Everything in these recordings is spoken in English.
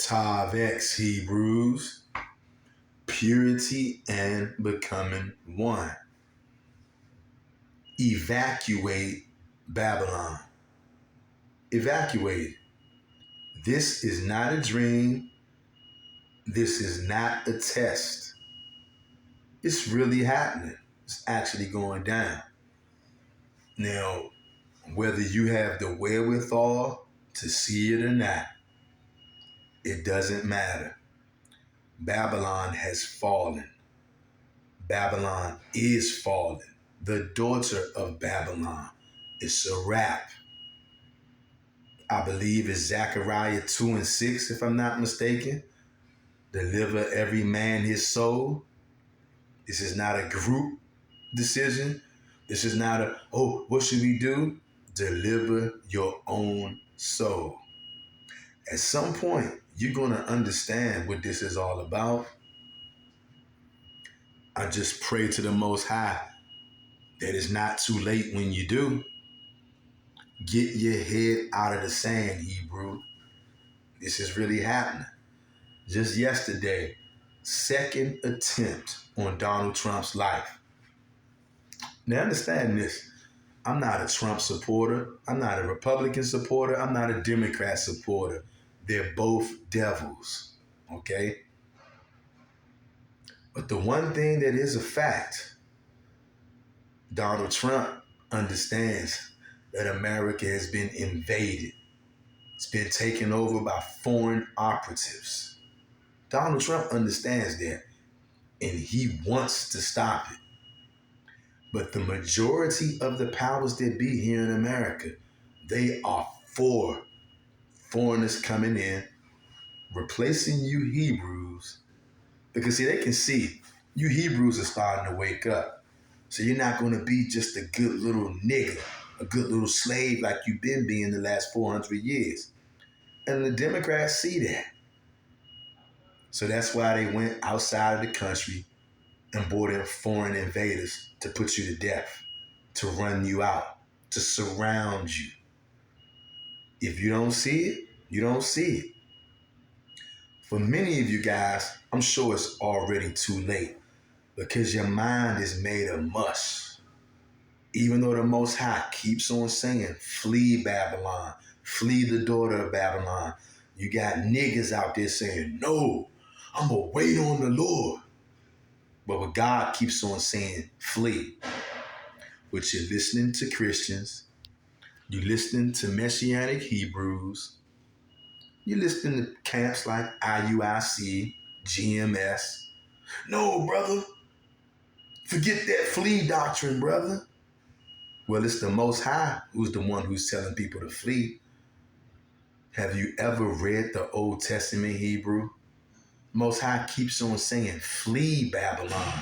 Tav X Hebrews, purity and becoming one. Evacuate Babylon. Evacuate. This is not a dream. This is not a test. It's really happening. It's actually going down. Now, whether you have the wherewithal to see it or not, it doesn't matter. Babylon has fallen. Babylon is fallen. The daughter of Babylon. It's a wrap. I believe it's Zechariah 2 and 6, if I'm not mistaken. Deliver every man his soul. This is not a group decision. This is not what should we do? Deliver your own soul. At some point, you're going to understand what this is all about. I just pray to the Most High that it's not too late when you do. Get your head out of the sand, Hebrew. This is really happening. Just yesterday, second attempt on Donald Trump's life. Now understand this. I'm not a Trump supporter. I'm not a Republican supporter. I'm not a Democrat supporter. They're both devils, okay? But the one thing that is a fact, Donald Trump understands that America has been invaded. It's been taken over by foreign operatives. Donald Trump understands that, and he wants to stop it. But the majority of the powers that be here in America, they are for foreigners coming in, replacing you Hebrews. Because see, they can see you Hebrews are starting to wake up. So you're not going to be just a good little nigga, a good little slave like you've been being the last 400 years. And the Democrats see that. So that's why they went outside of the country and brought in foreign invaders to put you to death, to run you out, to surround you. If you don't see it, you don't see it. For many of you guys, I'm sure it's already too late because your mind is made of mush. Even though the Most High keeps on saying, flee Babylon, flee the daughter of Babylon. You got niggas out there saying, no, I'm going to wait on the Lord. But what God keeps on saying, flee. Which you're listening to Christians, you're listening to Messianic Hebrews, you're listening to camps like IUIC, GMS. No, brother, forget that flee doctrine, brother. Well, it's the Most High who's the one who's telling people to flee. Have you ever read the Old Testament Hebrew? Most High keeps on saying, flee Babylon.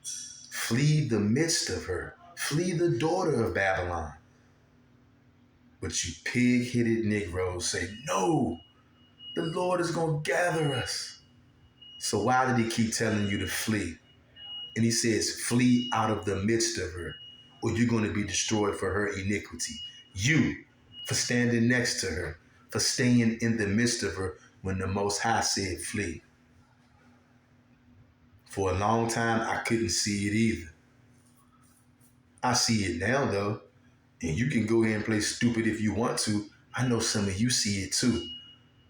Flee the midst of her. Flee the daughter of Babylon. But you pig-headed Negroes say, no, the Lord is going to gather us. So why did he keep telling you to flee? And he says, flee out of the midst of her, or you're going to be destroyed for her iniquity. You, for standing next to her, for staying in the midst of her when the Most High said flee. For a long time, I couldn't see it either. I see it now, though, and you can go ahead and play stupid if you want to. I know some of you see it too.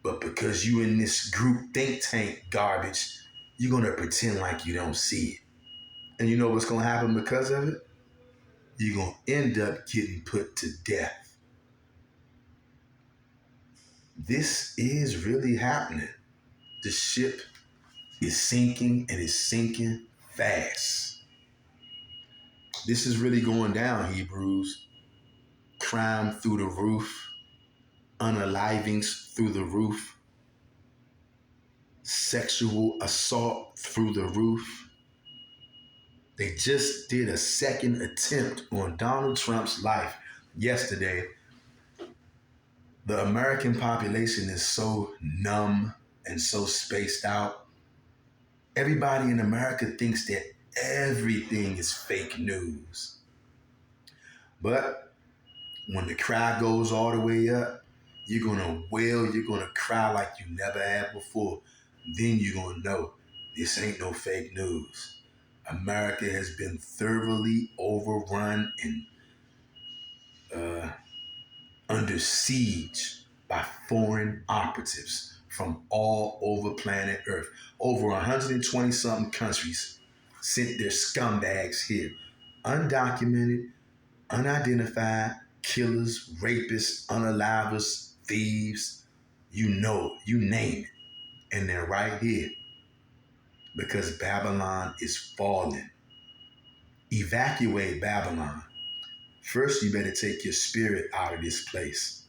But because you in this group think tank garbage, you're going to pretend like you don't see it. And you know what's going to happen because of it? You're going to end up getting put to death. This is really happening. The ship is sinking, and it's sinking fast. This is really going down, Hebrews. Crime through the roof. Unalivings through the roof. Sexual assault through the roof. They just did a second attempt on Donald Trump's life yesterday. The American population is so numb and so spaced out. Everybody in America thinks that everything is fake news. But when the crowd goes all the way up, You're going to wail, you're going to cry like you never have before. Then you're going to know this ain't no fake news. America has been thoroughly overrun and under siege by foreign operatives from all over planet Earth. Over 120 something countries sent their scumbags here. Undocumented, unidentified killers, rapists, unalivers, thieves, you know, you name it. And they're right here because Babylon is falling. Evacuate Babylon. First, you better take your spirit out of this place.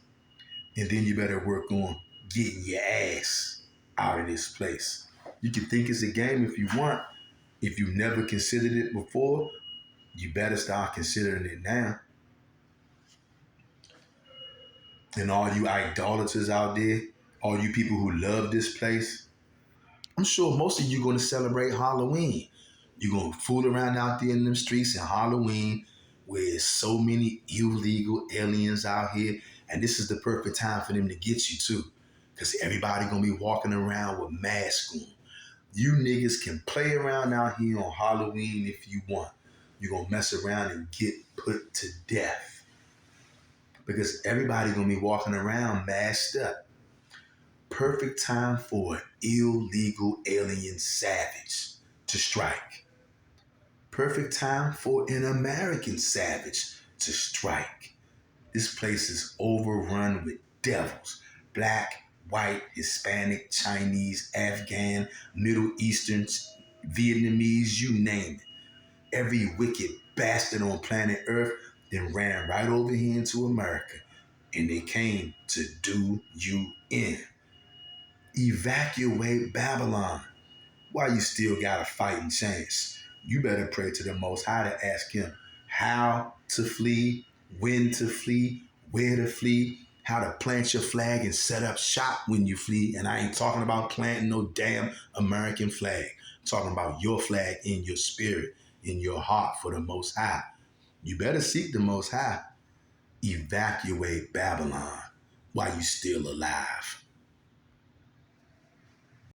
And then you better work on getting your ass out of this place. You can think it's a game if you want. If you've never considered it before, you better start considering it now. And all you idolaters out there, all you people who love this place, I'm sure most of you going to celebrate Halloween. You're going to fool around out there in them streets in Halloween where there's so many illegal aliens out here. And this is the perfect time for them to get you too. Because everybody going to be walking around with masks on. You niggas can play around out here on Halloween if you want. You're going to mess around and get put to death. Because everybody going to be walking around masked up. Perfect time for an illegal alien savage to strike. Perfect time for an American savage to strike. This place is overrun with devils. Black, white, Hispanic, Chinese, Afghan, Middle Eastern, Vietnamese, you name it. Every wicked bastard on planet Earth then ran right over here into America. And they came to do you in. Evacuate Babylon. While you still got a fighting chance, you better pray to the Most High to ask him how to flee, when to flee, where to flee, how to plant your flag and set up shop when you flee. And I ain't talking about planting no damn American flag. I'm talking about your flag in your spirit, in your heart for the Most High. You better seek the Most High. Evacuate Babylon while you still alive.